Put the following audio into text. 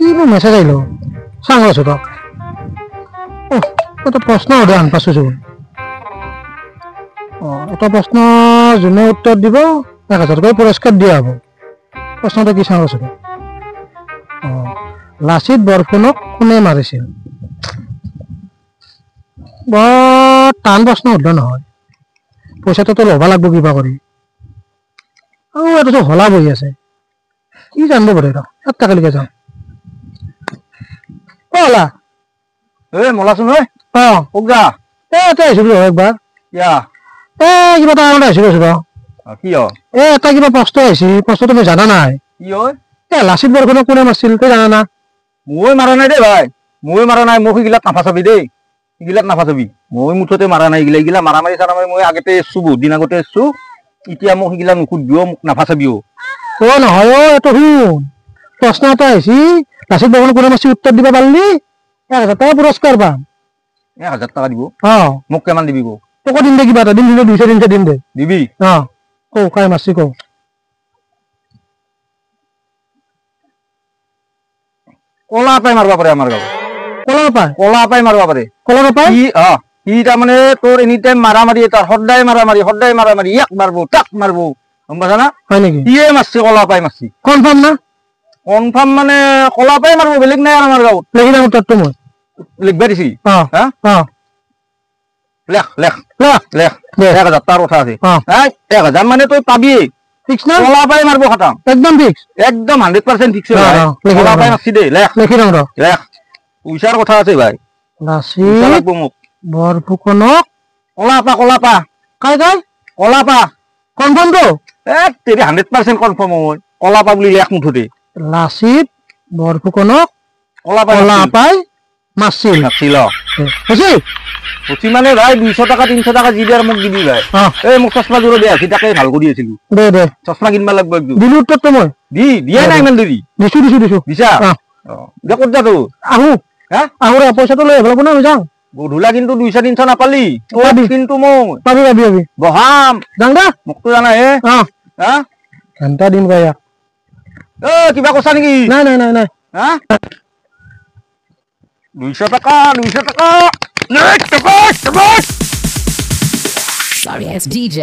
কিনো মেছেজ আহিলো চাওঁ আছো ৰ এটা প্ৰশ্ন সুধে আন পাইছো চোন এটা প্ৰশ্ন যোনে উত্তৰ দিব 1000 পুৰস্কাৰ দিয়া হ'ব প্ৰশ্নটো কি চাওঁ আছো লাচিত বৰফুকনক কোনে মাৰিছিল বৰ টান প্ৰশ্ন সুধিলে নহয় পইচাটোতো ল'বা লাগব কিবা কৰি এইটো হলা বহি আছে কি জানিব পাৰে ৰ এটালৈকে যাওঁ হলা মলাচোন ঐ কোক যা তই আহিছিলো একবাৰ কিয়া কিবা এটা আহিছিলো ৰ কি এটা কিবা প্ৰশ্ন আহিছিল প্ৰশ্নটো মই জানা নাই কি হয় লাচিত বৰফুকনক কোনে মাৰিছিল তই জানা না মই মাৰা নাই দেই ভাই মই মাৰা নাই মোক সিগিলাত নাফাচাবি দেই সিগিলাত নাফাচাবি মই মুঠতে মাৰা নাই এইগিলা মাৰা মাৰি চাৰা মাৰি মই আগতে এসছো বহুত দিন আগতে এসছো এতিয়া মোক সিগিলা নুসুধিও মোক নাফাচাবিও নহয় এইটো শুন প্ৰশ্ন এটা আহিছি লাচিত বৰফুকনক কোনে মাৰিছিল উত্তৰ দিব পাৰিলি 1000 টকা পুৰস্কাৰ পাম 1000 টকা দিব মোক কিমান দিবি কো তোকো দিম দে কিবা এটা দিম 200 দিম দে দিবি কৌ কাই মাৰছি কৌ কলা পাই মাৰবা পাৰে আমাৰ গাঁও কলা পাই মাৰবা পাৰে কি তাৰমানে তোৰ এনি টাইম মারামারি তার সদায় মারামারি এক মারবো টাক মারবো গম পাইছা না হয় নেকি ইয়ে মারছি কলা পাই মারছি কনফার্ম না কনফার্ম মানে কলা পাই মারবো বেলেগ নাই আমার গাঁও লেখি দাম উত্তরটো মই লিখবা দিছি লেখ লেখ লেখ লেখ 1000 টার কথা আছে 1000 মানে তুই পাবি ফিক্স না কলা পাই মারবো খাতাম একদম ফিক্স একদম 100% ফিক্স ভাই কলা পাই মারছি দে লেখ লেখি দাম ৰ লেখ পইচাৰ কথা আছে ভাই লাচিত বৰফুকনক কলা পা কাই কলা পা কনফাৰ্ম তো তেৰি 100% কনফাৰ্ম মই কলা পা বুলি লেখ মুঠতে লাচিত বৰফুকনক কলা পাই মারছিল হচি মানে ভাই 200 টাকা 300 টাকা জিবিয়ার মুখ দিবি ভাই এই মুখ চশমা জোরে দে আছি তাকে ভাল কৰি আছিলো দে চশমা কিনবা লাগব একদম দিলু উত্তৰটো মই দিয়া নাই ইমান দেৰি দিছো দিছা দে ক'ত যা তো আহু ৰে পইচাটো লৈ আহিব না যাওঁ গধুলা কিন্তু 200 300 নাপালি কিন্তু মই পাবি বহাম যাং দা মুখটো জানা হে ঘণ্টা দিন গায়া কিবা কৈছা নেকি নাই 200 টাকা Sorry, it's DJ.